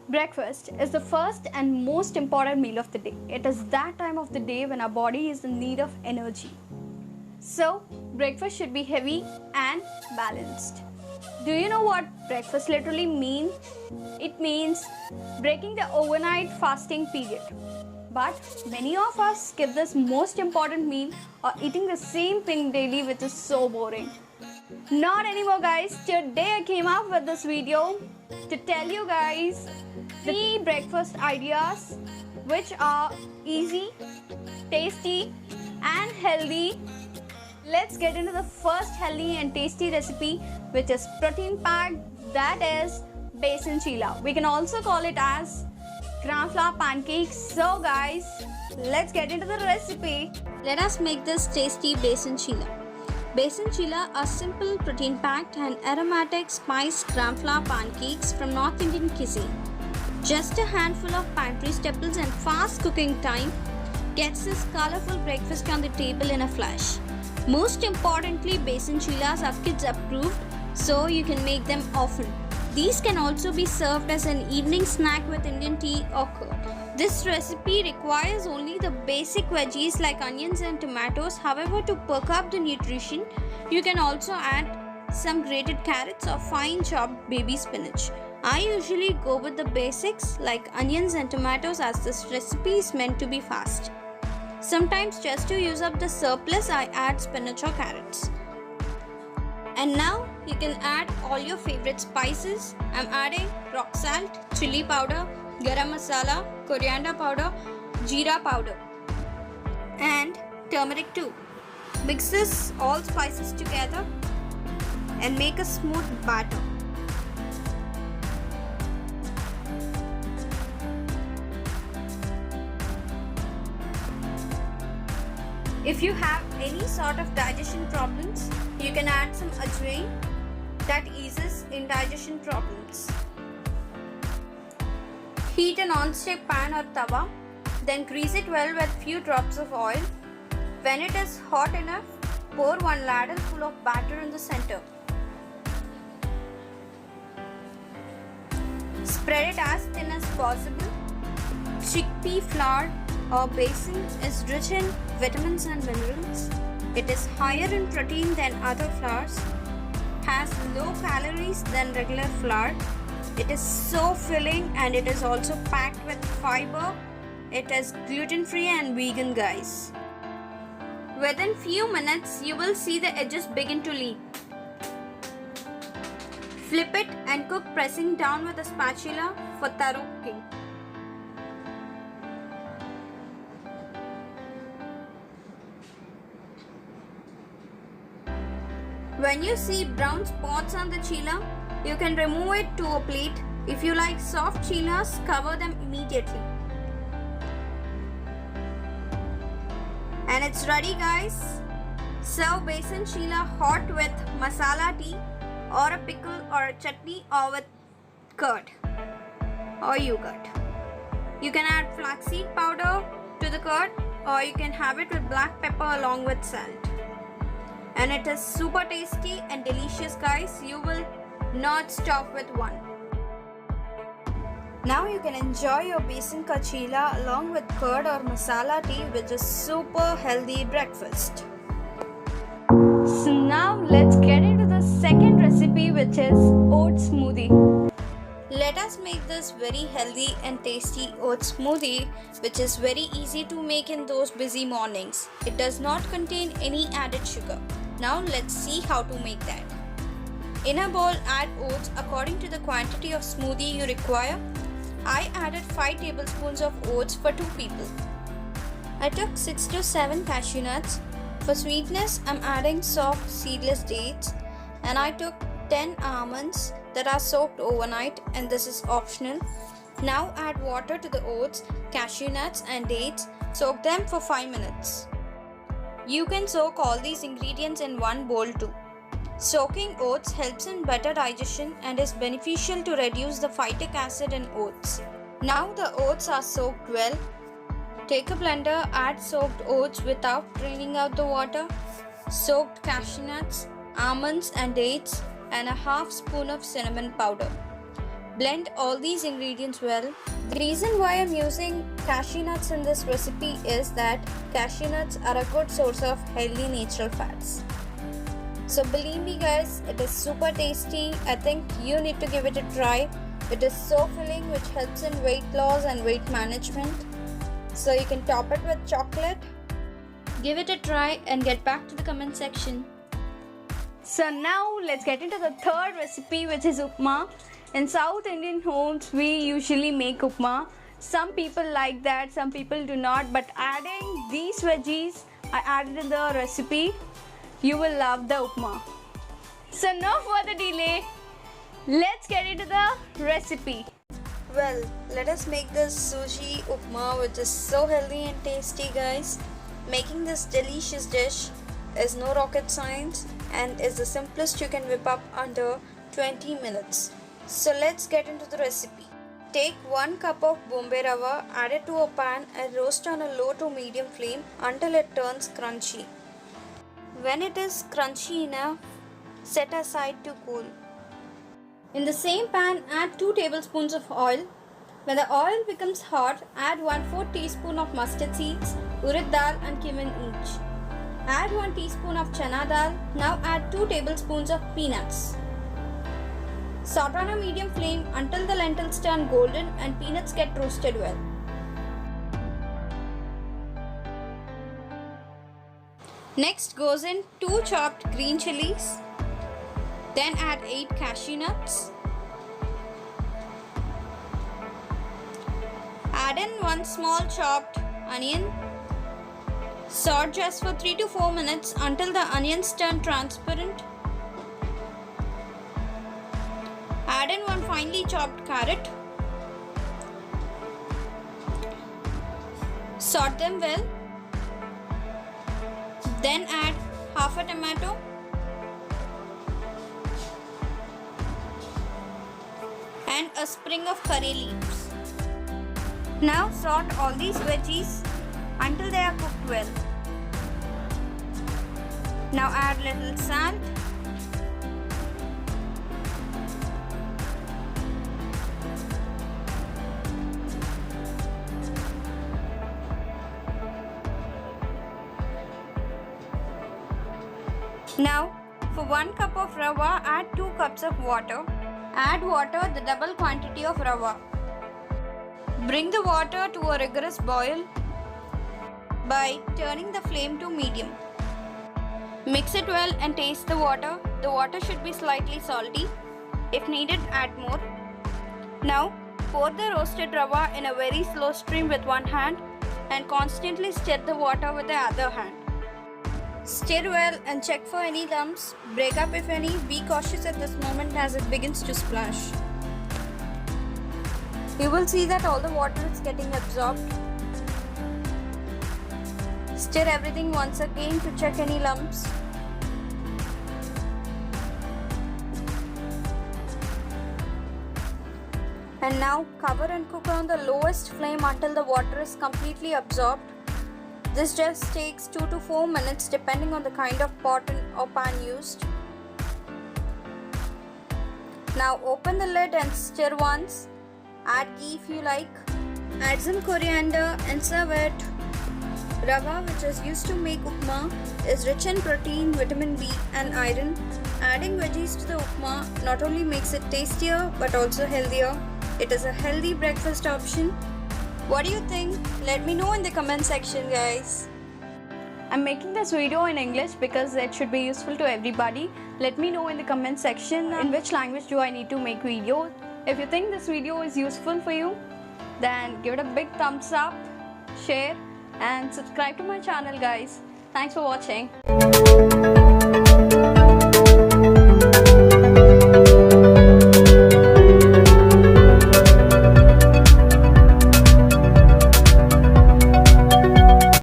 Breakfast is the first and most important meal of the day. It is that time of the day when our body is in need of energy. So, breakfast should be heavy and balanced. Do you know what breakfast literally means? It means breaking the overnight fasting period. But many of us skip this most important meal or eating the same thing daily, which is so boring. Not anymore, guys. Today I came up with this video to tell you guys 3 breakfast ideas which are easy, tasty and healthy. Let's get into the first healthy and tasty recipe, which is protein packed, that is besan chilla. We can also call it as gram flour pancakes. So guys, let's get into the recipe. Let us make this tasty besan chilla. Besan chilla are simple protein packed and aromatic spiced gram flour pancakes from North Indian cuisine. Just a handful of pantry staples and fast cooking time gets this colorful breakfast on the table in a flash. Most importantly, besan chillas are kids approved, so you can make them often. These can also be served as an evening snack with Indian tea or curd. This recipe requires only the basic veggies like onions and tomatoes. However, to perk up the nutrition, you can also add some grated carrots or fine chopped baby spinach. I usually go with the basics like onions and tomatoes as this recipe is meant to be fast. Sometimes just to use up the surplus, I add spinach or carrots. And now you can add all your favorite spices. I'm adding rock salt, chili powder, garam masala, coriander powder, jeera powder and turmeric too. Mix this all spices together and make a smooth batter. If you have any sort of digestion problems, you can add some ajwain that eases indigestion problems. Heat a non-stick pan or tawa, then grease it well with few drops of oil. When it is hot enough, pour 1 ladle full of batter in the center. Spread it as thin as possible. Chickpea flour or besan is rich in vitamins and minerals. It is higher in protein than other flours, has low calories than regular flour. It is so filling and it is also packed with fiber. It is gluten-free and vegan, guys. Within few minutes, you will see the edges begin to leak. Flip it and cook, pressing down with a spatula for thorough cooking. When you see brown spots on the chilla, you can remove it to a plate. If you like soft chillas, cover them immediately. And it's ready, guys. Serve besan chilla hot with masala tea or a pickle or a chutney or with curd or yogurt. You can add flaxseed powder to the curd or you can have it with black pepper along with salt. And it is super tasty and delicious, guys. You will not stop with one. Now you can enjoy your besan ka chilla along with curd or masala tea, which is super healthy breakfast. So now let's get into the second recipe, which is oat smoothie. Let us make this very healthy and tasty oat smoothie, which is very easy to make in those busy mornings. It does not contain any added sugar. Now let's see how to make that. In a bowl, add oats according to the quantity of smoothie you require. I added 5 tablespoons of oats for 2 people. I took 6 to 7 cashew nuts. For sweetness, I'm adding soft seedless dates, and I took 10 almonds that are soaked overnight, and this is optional. Now add water to the oats, cashew nuts and dates. Soak them for 5 minutes. You can soak all these ingredients in one bowl too. Soaking oats helps in better digestion and is beneficial to reduce the phytic acid in oats. Now the oats are soaked well. Take a blender, add soaked oats without draining out the water, soaked cashew nuts, almonds and dates, and a half spoon of cinnamon powder. Blend all these ingredients well. The reason why I'm using cashew nuts in this recipe is that cashew nuts are a good source of healthy natural fats. So believe me guys, it is super tasty. I think you need to give it a try. It is so filling, which helps in weight loss and weight management. So you can top it with chocolate. Give it a try and get back to the comment section. So now let's get into the third recipe, which is upma. In South Indian homes, we usually make upma. Some people like that, some people do not. But adding these veggies, I added in the recipe, you will love the upma. So no further delay, let's get into the recipe. Well, let us make this suji upma, which is so healthy and tasty guys. Making this delicious dish is no rocket science and is the simplest you can whip up under 20 minutes. So let's get into the recipe. Take 1 cup of Bombay Rava, add it to a pan and roast on a low to medium flame until it turns crunchy. When it is crunchy enough, set aside to cool. In the same pan, add 2 tablespoons of oil. When the oil becomes hot, add 1/4 teaspoon of mustard seeds, urad dal and cumin each. Add 1 teaspoon of chana dal. Now add 2 tablespoons of peanuts. Saute on a medium flame until the lentils turn golden and peanuts get roasted well. Next goes in 2 chopped green chilies. Then add 8 cashew nuts. Add in 1 small chopped onion. Saute just for 3 to 4 minutes until the onions turn transparent. Add in 1 finely chopped carrot. Saute them well. Then add half a tomato. And a sprig of curry leaves. Now saute all these veggies until they are cooked well. Now add little salt. Now for 1 cup of rava, add 2 cups of water. Add water the double quantity of rava. Bring the water to a rigorous boil by turning the flame to medium. Mix it well and taste the water. The water should be slightly salty. If needed, add more. Now pour the roasted rava in a very slow stream with one hand and constantly stir the water with the other hand. Stir well and check for any lumps. Break up if any. Be cautious at this moment as it begins to splash. You will see that all the water is getting absorbed. Stir everything once again to check any lumps. And now cover and cook on the lowest flame until the water is completely absorbed. This just takes 2 to 4 minutes depending on the kind of pot or pan used. Now open the lid and stir once. Add ghee if you like. Add some coriander and serve it. Rava, which is used to make upma, is rich in protein, vitamin B and iron. Adding veggies to the upma not only makes it tastier but also healthier. It is a healthy breakfast option. What do you think? Let me know in the comment section guys. I'm making this video in English because it should be useful to everybody. Let me know in the comment section in which language do I need to make video. If you think this video is useful for you, then give it a big thumbs up, share and subscribe to my channel guys. Thanks for watching.